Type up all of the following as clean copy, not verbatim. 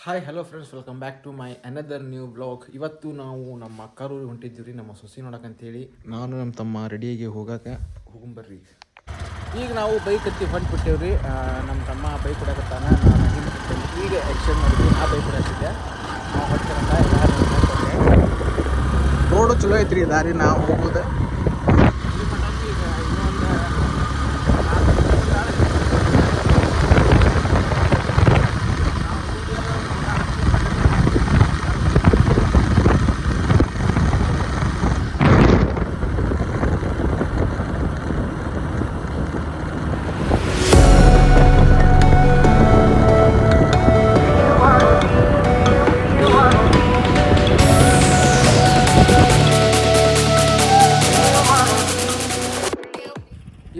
Hi hello friends, welcome back to my another new blog. ಇವತ್ತು ನಾವು ನಮ್ಮ ಅಕ್ಕರೂರಿಗೆ ಹೊಂಟಿದ್ದೀವಿ ರೀ, ನಮ್ಮ ಸೊಸಿ ನೋಡೋಕ್ಕಂತೇಳಿ. ನಾನು ನಮ್ಮ ತಮ್ಮ ರೆಡಿಯಾಗಿ ಹೋಗಂಬರ್ರಿ. ಈಗ ನಾವು ಬೈಕ್ ಹತ್ತಿ ಹೊಂಟ್ಬಿಟ್ಟೇವೆ ರೀ. ನಮ್ಮ ತಮ್ಮ ಬೈಕ್ ಕೊಡಕತ್ತಾನ, ನಾನು ಈಗ ಎಕ್ಸ್ಚೇಂಜ್ ಮಾಡಿದ್ವಿ. ನಾ ಬೈಕ್ ಕೊಡಾಕಿದ್ದೆ, ನಾವು ಹೊಡ್ತಿರಂತ ಎಲ್ಲ ರೋಡು ಚಲೋ ಐತ್ರಿ, ದಾರಿ ನಾವು ಹೋಗೋದು.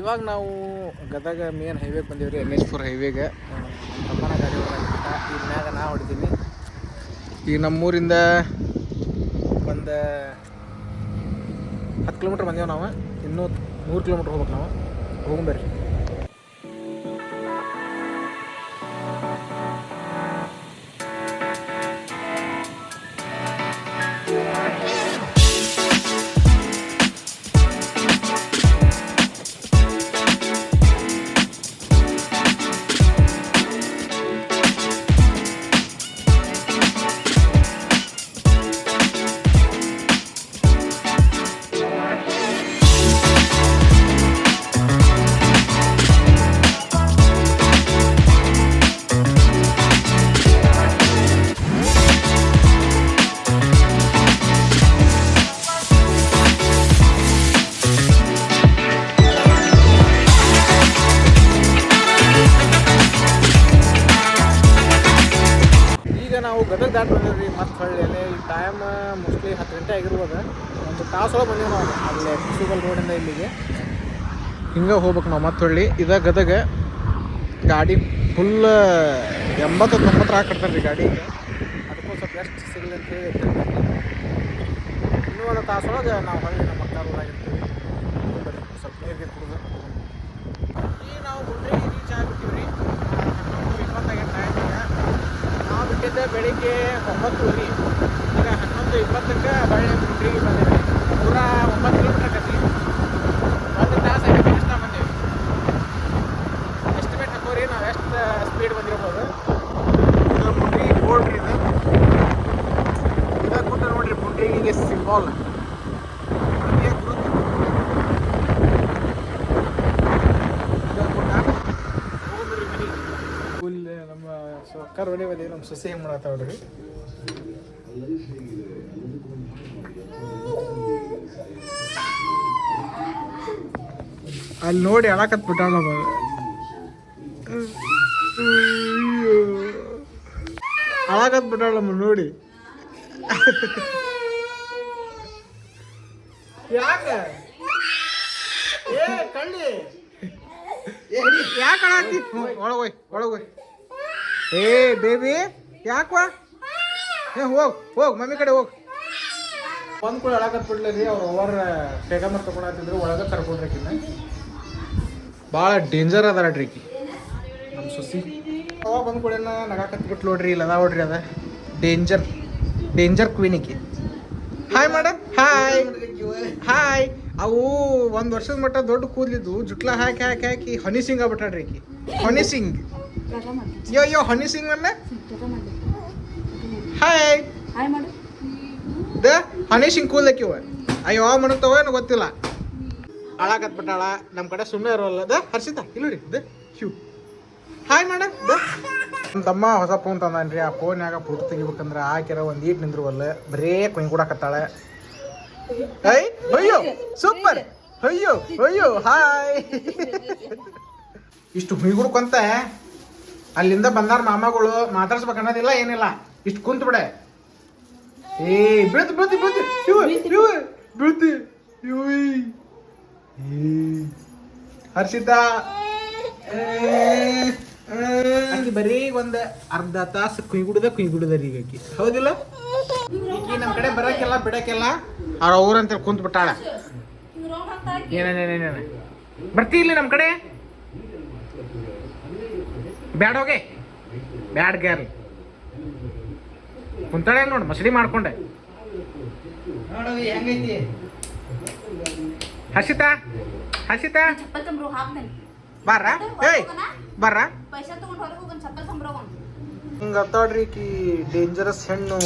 ಇವಾಗ ನಾವು ಗದಗ ಮೇನ್ ಹೈವೇಗೆ ಬಂದೀವಿ ರೀ, NH4 ಹೈವೇಗೆ. ತಮ್ಮನ ಗಾಡಿ ಹೊರಗಿಟ್ಟ, ಈಗ ಮ್ಯಾಗ ನಾ ಹೊಡಿತೀನಿ. ಈಗ ನಮ್ಮೂರಿಂದ ಒಂದು 10 ಕಿಲೋಮೀಟ್ರ್ ಬಂದೇವು ನಾವು. ಇನ್ನೂ 100 ಕಿಲೋಮೀಟ್ರ್ ಹೋಗ್ಬೇಕು ನಾವು. ಹೋಗಂಬರ್ರಿ. ನಾವು ಗದಗ ದಾಟ್ ಬಂದಿದ್ವಿ ಮತ್ತು ಹಳ್ಳಿಯಲ್ಲಿ. ಈ ಟೈಮ್ ಮೋಸ್ಟ್ಲಿ 10 ಗಂಟೆ ಆಗಿರ್ಬೋದು. ಒಂದು ತಾಸೊಳಗೆ ಬಂದೀವಿ ನಾವು ಅಲ್ಲೇ ಕುಸುಗಲ್ ರೋಡಿಂದ ಇಲ್ಲಿಗೆ. ಹಿಂಗೆ ಹೋಗ್ಬೇಕು ನಾವು ಮತ್ತೆ ಹಳ್ಳಿ. ಇದ ಗದಗ ಗಾಡಿ ಫುಲ್ 80-90 ಹಾಕಿಡ್ತಾರೆ ರೀ ಗಾಡಿಗೆ. ಅದಕ್ಕೂ ಸ್ವಲ್ಪ ರೆಸ್ಟ್ ಸಿಗಲಿ ಅಂತ ಹೇಳಿ ಇನ್ನೂ ಒಂದು ತಾಸೊಳಗೆ ನಾವು ಹಳ್ಳಿ ನಮ್ಮ ಅಕ್ಕ ಊರಾಗಿರ್ತೀವಿ. ಸ್ವಲ್ಪ ನೀರಿಗೆ ಕುಡಿದು ಈಗ ನಾವು ಗುಂಡ್ರಿಗೆ ರೀಚ್ ಆಗಿಬಿಟ್ಟಿವಿ ರೀ. 11:20 ಟೈಮ್. ನಾವು ಬಿಟ್ಟಿದ್ದೆ ಬೆಳಿಗ್ಗೆ 9:00. ಈಗ 11:20ಕ್ಕೆ ಬಳ್ಳಿ ಗುಂಡ್ರಿಗೆ ಬಂದೇವೆ. ಪೂರ 9 ಕಿಲೋಮೀಟ್ರ್ ಆಕತಿ. 1 ತಾಸು ಆಗೈತಿ ಎಷ್ಟು ಬಂದೇವೆ. ಎಸ್ಟಿಮೇಟ್ ಹಾಕೋರಿ ನಾವು ಎಷ್ಟು ಸ್ಪೀಡ್ ಬಂದಿರ್ಬೋದು. ಇದು ಗುಂಡ್ರಿಗೆ ಬೋರ್ಡ್ ರೀ. ಇದು ಗುಡ್ಡ ನೋಡ್ರಿ, ಗುಂಡ್ರಿಗೆ ಸಿಂಬಾಲ್. ಫುಲ್ ನಮ್ಮ ಅಕ್ಕರ ಹೊಡೆ ಬಂದೀವಿ. ನಮ್ಮ ಸೊಸೆ ಹೆಂಗೆ ಮಾಡತ್ತಾವ್ರಿ. ಅಲ್ಲಿ ನೋಡಿ ಅಳಕತ್ ಬಿಟ್ಟಾಳ ನಮ್ಮ. ಅಳಕತ್ ಬಿಟ್ಟಾಳ ನಮ್ಮ ನೋಡಿ. ಯಾಕೆ ಏ ಕಳ್ಳಿ ಯಾಕೆ ಅಳಾತಿ? ಒಳಗೋಯ್ ಏ ಬೇಬಿ ಯಾಕವಾ? ಹೋಗ್ ಮಮ್ಮಿ ಕಡೆ ಹೋಗ್. ಒಂದು ಕೂಡ ಅಳಕತ್ ಬಿಡ್ಲಿ. ಅವ್ರು ಓವರ್ ಟೇಕಮರ್ ತಗೊಂಡಿದ್ರು, ಒಳಗೆ ಕರ್ಕೊಂಡ್ರಿಕಿನ್ನ. ಭಾಳ ಡೇಂಜರ್ ಅದ ಡ್ರಿಕಿ ನಮ್ಮ ಸುಸಿ. ಅವಾಗ ಬಂದು ಕೂಡ ನಗಾಕತ್ ಬಿಟ್ಟು ನೋಡ್ರಿ. ಇಲ್ಲ ನೋಡ್ರಿ, ಅದ ಡೇಂಜರ್ ಕ್ವೀನಿಕಿ. Hi madam. ಹಾಯ್. ಅವು 1 ವರ್ಷದ ಮಟ್ಟ ದೊಡ್ಡ ಕೂದಲಿದ್ದು ಜುಟ್ಲ ಹಾಕಿ ಹನಿ ಸಿಂಗ್ ಆಗ್ಬಿಟ್ಟಾಡ್ರಿ ಈಕಿ. ಹನಿ ಸಿಂಗ್ ಯೋ ಹನಿ ಸಿಂಗ್ ಅನ್ನ. ಹಾಯ್ ದ ಹನಿ ಸಿಂಗ್ ಕೂದಲಕ್ಕಿವ. ಅಯ್ಯೋ ಮಾಡತ್ತವ ಏನೋ ಗೊತ್ತಿಲ್ಲ. ಅಳಾಕತ್ ಬಿಟ್ಟಾಳ. ನಮ್ಮ ಕಡೆ ಸುಮ್ಮನೆ ಇರೋಲ್ಲ. ದ ಹರ್ಷಿತಾ ಇಲ್ಲಿ ದ ಹ್ಯೂ. Hi madam. ನಮ್ಮ ತಮ್ಮ ಹೊಸ ಫೋನ್ ತಂದಾನ್ರಿ. ಆ ಫೋನ್ಯಾಗ ಫೋಟೋ ತೆಗಿಬೇಕಂದ್ರೆ ಹಾಕಿರ ಒಂದು ಈಟ್ ನಿಂದ್ರುವಲ್ಲ, ಬರೇ ಕೊಯ್ಕೊಡಕತ್ತಾಳೆ. ಅಯ್ಯೋ ಸೂಪರ್. ಅಯ್ಯೋ ಹಾಯ್. ಇಷ್ಟು ಹುಯ್ಗುಡ್ಕೊಂತ ಅಲ್ಲಿಂದ ಬಂದಾರ ಮಾಮಗಳು. ಮಾತಾಡ್ಸ್ಬೇಕನ್ನೋದಿಲ್ಲ ಏನಿಲ್ಲ, ಇಷ್ಟು ಕುಂತ ಬಿಡೆ. ಏ ಬೀಳ್ತಿ ಹರ್ಷಿತಾ ಆಕಿ ಬರೀ ಒಂದು ಅರ್ಧ ತಾಸು ಕುಯ್ಗುಡದ ರೀ ಆಕಿ. ಹೌದಿಲ್ಲ? ಈಕಿ ನಮ್ಮ ಕಡೆ ಬರಕ್ಕೆಲ್ಲ ಬಿಡಕ್ಕೆಲ್ಲ ಅವ್ರ ಊರಂತೇಳಿ ಕುಂತ ಬಿಟ್ಟಾಳ. ಏನೇನೇನೇನೇನ ಬರ್ತಿ ಇಲ್ಲಿ ನಮ್ಮ ಕಡೆ. ಬ್ಯಾಡ ಹೋಗೆ ಬ್ಯಾಡ್ ಗ್ಯಾರ್ ಕುಂತಾಳೆ ನೋಡಿ ಮಸಡಿ ಮಾಡ್ಕೊಂಡೆ. ನೋಡವಿ ಹೆಂಗೈತಿ ಹಸಿತಾ ಹಸಿತಾ ಚಪ್ಪಲ್ ತಂಬ್ರು ಹಾಕ್ತೇನೆ ಬಾರ ಏಯ್ ಬಾರ ಪೈಸಾ ತಗೊಂಡು ಹೊರಗೆ ಹೋಗೋಣ ಚಪ್ಪಲ್ ತಂಬ್ರು ಹಿಂಗೆ ಅತ್ತಾಡ್ರಿ ಕಿ ಡೇಂಜರಸ್ ಹೆಣ್ಣು.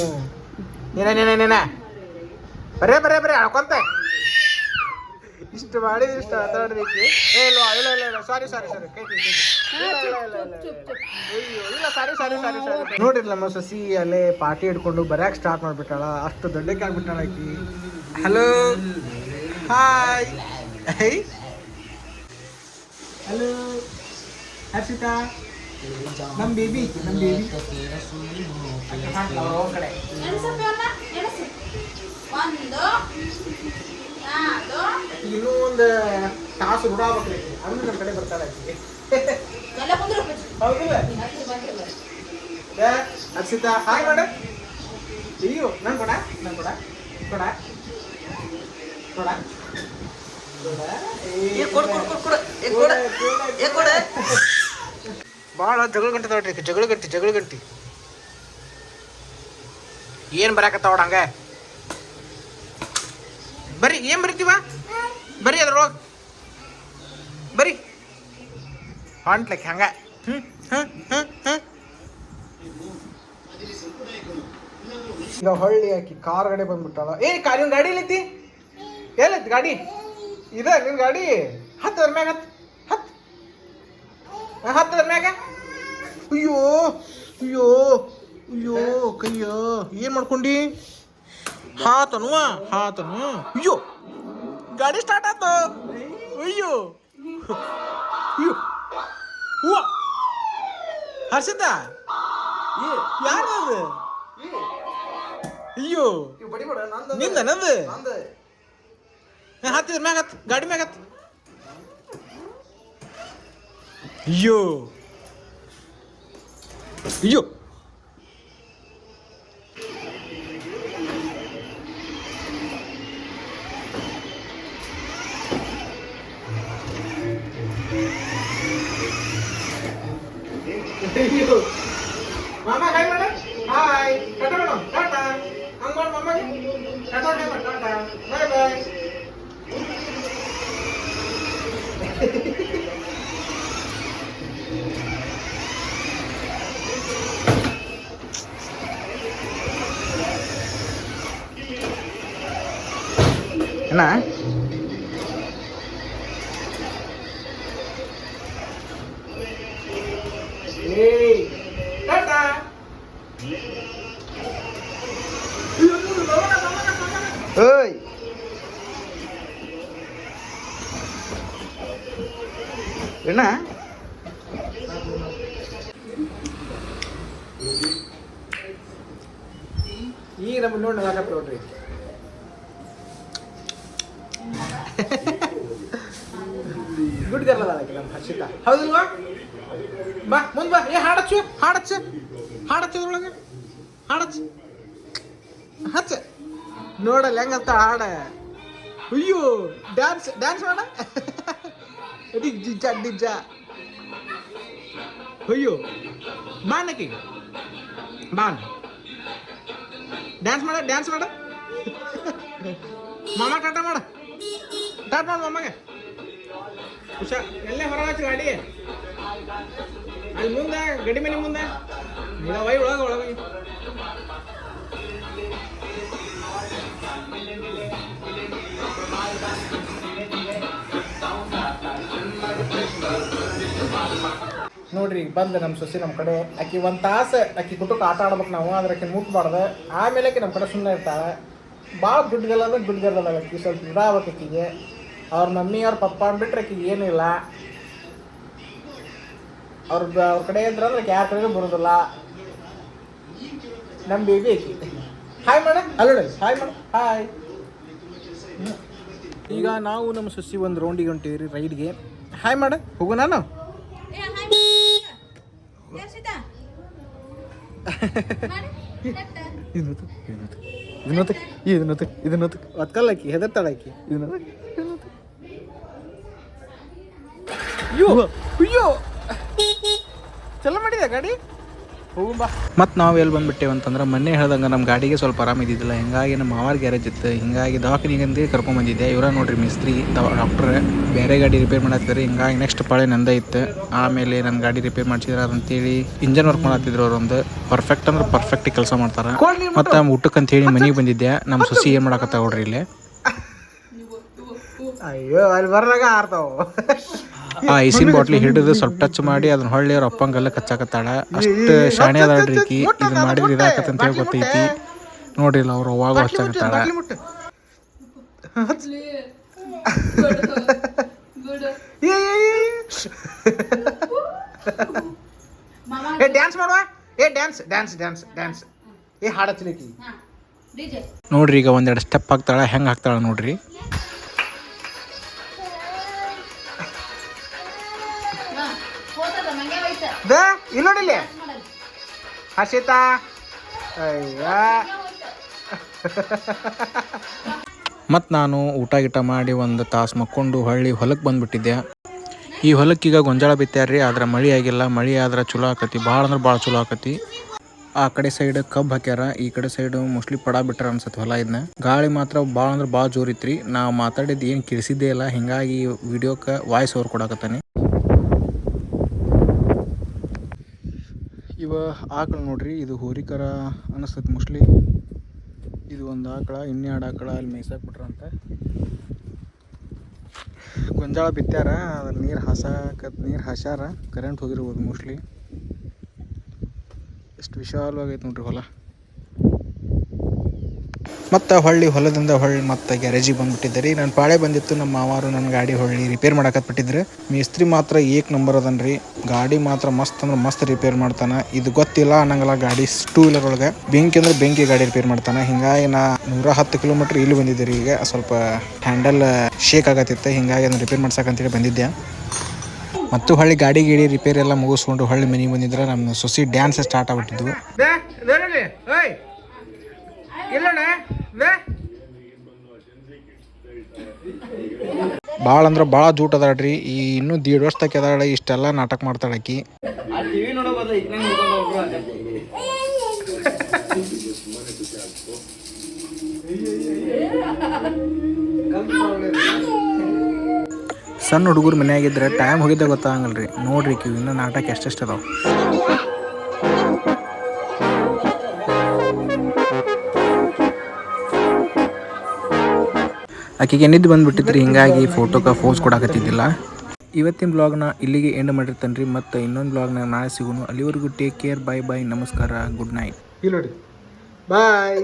ನೀನ ಬರೇ ಬರೇ ಬರೇ ಅಳ್ಕೊಂತ ಇಷ್ಟು ಮಾಡಿ ಇಷ್ಟು ಅತ್ತಾಡ್ರಿ ಕಿ. ಇಲ್ಲ ಇಲ್ಲ ಇಲ್ಲ ಇಲ್ಲ ಸಾರಿ ಸಾರಿ ಸಾರಿ ಕೈ ಇಲ್ಲ ಸಾರಿ ಸಾರಿ ಸಾರಿ ಸಾರಿ. ನೋಡ್ರಿ ನಮ್ಮ ಸಸಿ ಅಲ್ಲೇ ಪಾರ್ಟಿ ಹಿಡ್ಕೊಂಡು ಬರ್ಯಾಕೆ ಸ್ಟಾರ್ಟ್ ಮಾಡ್ಬಿಟ್ಟಾಳ. ಅಷ್ಟು ದೊಡ್ಡಕ್ಕೆ ಆಗ್ಬಿಟ್ಟಾಳ ಆಕಿ. ಹಲೋ ಹಾಯ್ ಹಲೋ ಹರ್ಷಿತಾ ನಮ್ಮ ಬೇಬಿ ನಮ್ಮ ಬೇಬಿ ಕಡೆ ಇನ್ನೂ ಒಂದು ತಾಸು ರೂಢಾಗ್ಬೇಕ್ರಿ ಅಂದ್ರೆ ನಮ್ಮ ಕಡೆ ಬರ್ತಾಳೆ ಆಕಿ. ಹೌದಿಲ್ಲ ಹರ್ಷಿತಾ ಹಾಯ್ ಮಾಡ. ಅಯ್ಯೋ ನನ್ ಕೊಡ ನನ್ ಕೊಡ ಕೊಡ ಕೊಡ ಭಾಳ ಜಗಳ ಗಂಟೆ ತಗೊಳ್ರಿ ಜಗಳ ಗಂಟಿ ಏನು ಬರಾಕತ್ತಾವಡ ಹಂಗೆ ಬರೀ ಏನು ಬರಿತೀವ ಬರೀ ಅದ್ರೊಳಗೆ ಬರೀ ಹೊಂಟ್ಲಕ್ಕೆ ಹಂಗೆ ಈಗ ಹೊಳ್ಳಿ ಹಾಕಿ ಕಾರ್ ಗಾಡಿ ಬಂದ್ಬಿಟ್ಟಾಳ. ಕಾರಿನ ಗಾಡಿ ಎಲ್ಲೈತಿ ಎಲ್ಲೈತಿ ಗಾಡಿ ಇದೆ ನಿನ್ನ ಗಾಡಿ. ಹತ್ತದ್ರ ಮ್ಯಾಗ ಹತ್ತದ್ರ ಮ್ಯಾಗ. ಅಯ್ಯೋ ಅಯ್ಯೋ ಅಯ್ಯೋ ಕಯ್ಯೋ ಏನು ಮಾಡ್ಕೊಂಡಿ ಹಾತನು ಅಯ್ಯೋ ಗಾಡಿ ಸ್ಟಾರ್ಟ್ ಆಯ್ತು. ಅಯ್ಯೋ ಅಯ್ಯೋ ಹೂವ ಹರ್ಷಿತಾ ಯಾರದು? ಅಯ್ಯೋ ನಿಂದ ನಂದು ಹತ್ತಿದ್ರ ಮ್ಯಾಗ ಹತ್ತು ಗಾಡಿ ಮ್ಯಾಗ ಹತ್ತು. ಅಯ್ಯೋ ಅಯ್ಯೋ ಅಯ್ಯೋ ಮಾಮ ಹಾಯ್ ಮಾಡ. ಹಾಯ್ ಟಾಟಾ ಮೇಡಮ್ ಟಾಟಾ ಹಂಗೆ ಮಾಡಿ ಮಮ್ಮಗೆ ಟಾಟಾ ಮೇಡಮ್ ಟಾಟಾ ಬಾಯ್ ಬಾಯ್. ಅಣ್ಣ ಏಯ್ ಟಾಟಾ ಓಯ್ ಅಣ್ಣ ಈಗ ನಮ್ಮ ನೋಡಿ ನಾಗಪ್ಪ ನೋಡ್ರಿ ಗುಡ್ ಗರ್ಲ್ ಅದಕ್ಕೆ ನಮ್ಮ ಹರ್ಷಿತಾ ಹೌದಿಲ್ವಾ? ಬಾ ಮುಂದೆ ಬಾ. ಹಾಡಚ್ಚು ಅದ್ರೊಳಗೆ ಹಚ್ಚ ನೋಡಲ್ಲ ಹೆಂಗಂತ ಹಾಡ. ಅಯ್ಯೋ ಡ್ಯಾನ್ಸ್ ಮಾಡ ಡಿಜ್ಜ ಅಯ್ಯೋ ಬಾಣಕಿ ಬಾನ್ ಡ್ಯಾನ್ಸ್ ಮಾಡ ಮಾಮ ಟಾಟಾ ಮಾಡ ಮಾಮಗೆ ಹುಷಾ ಎಲ್ಲೇ ಹೊರ ಹಚ್ಚು ಗಾಡಿ ಅಲ್ಲಿ ಮುಂದೆ ಗಡಿ ಮನೆ ಮುಂದೆ ಒಳಗೆ ನೋಡ್ರಿ ಬಂದು ನಮ್ಮ ಸೊಸಿ ನಮ್ಮ ಕಡೆ ಆಕಿ ಒಂದು ತಾಸು ಆಕಿ ಕುಟುಂಬಕ್ಕೆ ಆಟ ಆಡ್ಬೇಕು ನಾವು ಅದ್ರ ಆಕಿ ಮುಟ್ಬಾರ್ದು. ಆಮೇಲೆ ಆಕಿ ನಮ್ಮ ಕಡೆ ಸುಮ್ಮನೆ ಇರ್ತಾಳೆ. ಭಾಳ ದುಡ್ಡುಗಲ್ಲ ಆಕಿ ಸ್ವಲ್ಪ ಇದಾಗಬೇಕು ಆಕಿಗೆ. ಅವ್ರ ಮಮ್ಮಿ ಅವ್ರ ಪಪ್ಪ ಅಂದ್ಬಿಟ್ರೆ ಆಕಿಗೆ ಏನಿಲ್ಲ. ಅವ್ರ ಕಡೆ ಇದ್ರಂದ್ರೆ ಯಾರ ಕಡೆಗೂ ಬರೋದಿಲ್ಲ. ನಮ್ಮ ಬೇಬಿ ಆಕಿ. ಹಾಯ್ ಮಾಡ ಅಲ್ಲೋಡಿ ಹಾಯ್ ಮಾಡ ಹಾಯ್. ಈಗ ನಾವು ನಮ್ಮ ಸೊಸಿ ಒಂದು ರೌಂಡಿಗೆ ಹೊಂಟೀವಿ ರೈಡ್ಗೆ. ಹಾಯ್ ಮಾಡ ಹೋಗು ನಾನು ಒತ್ಕಲ್ಲಾಕಿ ಹೆದರ್ತಾಳಾಕಿ ಅಯ್ಯೋ ಚಲೋ ಮಾಡಿದೆ ಗಾಡಿ ಮತ್ತು ನಾವು ಎಲ್ಲಿ ಬಂದುಬಿಟ್ಟೇವೆ ಅಂತಂದ್ರೆ ಮೊನ್ನೆ ಹೇಳ್ದಂಗೆ ನಮ್ಮ ಗಾಡಿಗೆ ಸ್ವಲ್ಪ ಆರಾಮ ಇದ್ದಿದ್ದಿಲ್ಲ, ಹಿಂಗಾಗಿ ನಮ್ಮ ಮಾವಾರ ಗ್ಯಾರೇಜ್ ಇತ್ತು, ಹಿಂಗಾಗಿ ದವಾಖಾನಿಗೆ ಕರ್ಕೊಂಬಂದಿದ್ದೆ. ಇವರ ನೋಡ್ರಿ ಮಿಸ್ತ್ರಿ ಡಾಕ್ಟ್ರ್ ಬೇರೆ ಗಾಡಿ ರಿಪೇರ್ ಮಾಡತ್ತಿದ್ರು, ಹಿಂಗಾಗಿ ನೆಕ್ಸ್ಟ್ ಪಾಳೆ ನಂದ ಇತ್ತು. ಆಮೇಲೆ ನನ್ನ ಗಾಡಿ ರಿಪೇರ್ ಮಾಡ್ಸಿದ್ರೆ ಅಂತೇಳಿ ಇಂಜನ್ ವರ್ಕ್ ಮಾಡತ್ತಿದ್ರು. ಅವರೊಂದು ಪರ್ಫೆಕ್ಟ್ ಅಂದ್ರೆ ಪರ್ಫೆಕ್ಟ್ ಕೆಲಸ ಮಾಡ್ತಾರೆ. ಮತ್ತು ಊಟಕ್ಕಂತೇಳಿ ಮನೆಗೆ ಬಂದಿದ್ದೆ. ನಮ್ಮ ಸೊಸಿ ಏನು ಮಾಡಕತ್ತ ನೋಡ್ರಿ ಇಲ್ಲಿ. ಅಯ್ಯೋ ಅಲ್ಲಿ ಬರ್ದಾಗ ಆರ್ತಾವ. ಆ ಐಸಿನ ಬಾಟ್ಲಿ ಹಿಡಿದು ಸ್ವಲ್ಪ ಟಚ್ ಮಾಡಿ ಅದನ್ನ ಹೊಳ್ಳಿ ಅವ್ರ ಅಪ್ಪಂಗೆಲ್ಲ ಕಚ್ಚಾಕತ್ತಾಳ. ಅಷ್ಟು ಶಾಣೆ ಅದಾಳ್ರಿಕಿ. ಇದು ಮಾಡಿದ್ರೆ ಇದಾಕತ್ತ ಅಂತ ಹೇಳಿ ಗೊತ್ತೈತಿ ನೋಡ್ರಿ. ಇಲ್ಲ ಅವ್ರು ಅವಾಗ ಹಚ್ಚಾಕತ್ತಾಳ. ಡ್ಯಾನ್ಸ್ ಮಾಡುವ. ಡ್ಯಾನ್ಸ್ ಡ್ಯಾನ್ಸ್ ಡ್ಯಾನ್ಸ್ ಡ್ಯಾನ್ಸ್ ಹಾಡತ್ಲಿಕ್ಕಿ ನೋಡ್ರಿ. ಈಗ ಒಂದೆರಡು ಸ್ಟೆಪ್ ಹಾಕ್ತಾಳ, ಹೆಂಗೆ ಹಾಕ್ತಾಳ ನೋಡ್ರಿ. ಇಲ್ಲಿ ನೋಡಿಲ್ಲಿ ಹರ್ಷಿತಾ. ಅಯ್ಯ ಮತ್ತು ನಾನು ಊಟ ಗೀಟ ಮಾಡಿ ಒಂದು ತಾಸು ಮಕ್ಕೊಂಡು ಹೊಳ್ಳಿ ಹೊಲಕ್ಕೆ ಬಂದುಬಿಟ್ಟಿದ್ದೆ. ಈ ಹೊಲಕ್ಕೀಗ ಗೊಂಜಾಳ ಬಿತ್ತಾರ್ರಿ, ಆದ್ರೆ ಮಳೆ ಆಗಿಲ್ಲ. ಮಳೆ ಆದ್ರೆ ಚಲೋ ಆಕತಿ, ಭಾಳ ಅಂದ್ರೆ ಭಾಳ ಚಲೋ ಆಕತಿ. ಆ ಕಡೆ ಸೈಡ್ ಕಬ್ಬು ಹಾಕ್ಯಾರ, ಈ ಕಡೆ ಸೈಡು ಮೋಸ್ಟ್ಲಿ ಪಡ ಬಿಟ್ಟಾರ ಅನ್ಸತ್ತೆ ಹೊಲ. ಇದನ್ನ ಗಾಳಿ ಮಾತ್ರ ಭಾಳ ಅಂದ್ರೆ ಭಾಳ ಜೋರಿತ್ರಿ. ನಾವು ಮಾತಾಡಿದ್ದು ಏನು ಕೇಳಿಸಿದ್ದೇ ಇಲ್ಲ, ಹಿಂಗಾಗಿ ವಿಡಿಯೋಕ್ಕೆ ವಾಯ್ಸ್ ಓವರ್ ಕೊಡಕತ್ತಾನೆ. ಇವ ಆಕಳು ನೋಡ್ರಿ, ಇದು ಹೋರಿಕರ ಅನಿಸ್ತೈತಿ ಮೋಸ್ಟ್ಲಿ. ಇದು ಒಂದು ಆಕಳ, ಇನ್ನೆರಡು ಆಕಳ ಅಲ್ಲಿ ಮೇಯ್ಸಾಕ್ ಬಿಟ್ರಂತ. ಗೊಂಜಾಳ ಬಿತ್ತಾರ, ಅದ್ರ ನೀರು ಹಾಸ್ಯಾರ, ಕರೆಂಟ್ ಹೋಗಿರ್ಬೋದು ಮೋಸ್ಟ್ಲಿ. ಎಷ್ಟು ವಿಶಾಲವಾಗೈತೆ ನೋಡ್ರಿ ಹೊಲ. ಮತ್ತು ಹೊಲದಿಂದ ಮತ್ತೆ ಗ್ಯಾರೇಜಿಗೆ ಬಂದುಬಿಟ್ಟಿದ್ದೆ ರೀ. ನನ್ನ ಪಾಳೆ ಬಂದಿತ್ತು. ನಮ್ಮ ಮಾವಾರು ನನ್ನ ಗಾಡಿ ರಿಪೇರ್ ಮಾಡಕತ್ಬಿಟ್ಟಿದ್ರು. ಮೇಸ್ತ್ರಿ ಮಾತ್ರ ಏಕ್ ನಂಬರ್ ಅದನ್ರಿ. ಗಾಡಿ ಮಾತ್ರ ಮಸ್ತ್ ಅಂದ್ರೆ ಮಸ್ತ್ ರಿಪೇರ್ ಮಾಡ್ತಾನೆ. ಇದು ಗೊತ್ತಿಲ್ಲ ಅನ್ನಂಗಲ್ಲ, ಗಾಡಿ 2 ವೀಲರ್ ಒಳಗೆ ಬೆಂಕಿ ಅಂದ್ರೆ ಬೆಂಕಿ ಗಾಡಿ ರಿಪೇರ್ ಮಾಡ್ತಾನೆ. ಹಿಂಗಾಗಿ ನಾ 110 ಕಿಲೋಮೀಟ್ರ್ ಇಲ್ಲಿ ಬಂದಿದ್ದೆ ರೀ. ಈಗ ಸ್ವಲ್ಪ ಹ್ಯಾಂಡಲ್ ಶೇಕ್ ಆಗತ್ತಿತ್ತು, ಹಿಂಗಾಗಿ ಅದನ್ನು ರಿಪೇರ್ ಮಾಡ್ಸಕ್ಕಂತೇಳಿ ಬಂದಿದ್ದೆ. ಮತ್ತು ಗಾಡಿ ರಿಪೇರ್ ಎಲ್ಲ ಮುಗಿಸ್ಕೊಂಡು ಮನೆಗೆ ಬಂದಿದ್ರೆ ನಮ್ಮ ಸೊಸಿ ಡ್ಯಾನ್ಸ್ ಸ್ಟಾರ್ಟ್ ಆಗ್ಬಿಟ್ಟಿದ್ವು. ಭಾಳ ಅಂದ್ರೆ ಭಾಳ ಜೂಟ್ ಅದಾಳ್ರಿ. ಈ ಇನ್ನೂ 1.5 ವರ್ಷ ತಕ್ಕ ಅದಾಳ, ಇಷ್ಟೆಲ್ಲ ನಾಟಕ ಮಾಡ್ತಾಳೆ ಆಕಿ. ಸಣ್ಣ ಹುಡುಗರು ಮನೆಯಾಗಿದ್ರೆ ಟೈಮ್ ಹೋಗಿದ್ದೆ ಗೊತ್ತಾಗಲ್ರಿ. ನೋಡ್ರಿ ಇನ್ನೂ ನಾಟಕ ಎಷ್ಟೆಷ್ಟು ಅದಾವ. ಆಕೆಗೆ ನಿದ್ದು ಬಂದುಬಿಟ್ಟಿದ್ರಿ, ಹಿಂಗಾಗಿ ಫೋಟೋಗೆ ಫೋಸ್ ಕೊಡಕತ್ತಿದ್ದಿಲ್ಲ. ಇವತ್ತಿನ ಬ್ಲಾಗ್ನ ಇಲ್ಲಿಗೆ ಎಂಡ್ ಮಾಡಿರ್ತೇನೆ ರೀ. ಮತ್ತು ಇನ್ನೊಂದು ಬ್ಲಾಗ್ನ ನಾಳೆ ಸಿಗೋನು. ಅಲ್ಲಿವರೆಗೂ ಟೇಕ್ ಕೇರ್, ಬಾಯ್ ಬಾಯ್, ನಮಸ್ಕಾರ, ಗುಡ್ ನೈಟ್. ಇಲ್ಲಿ ನೋಡಿ ಬಾಯ್.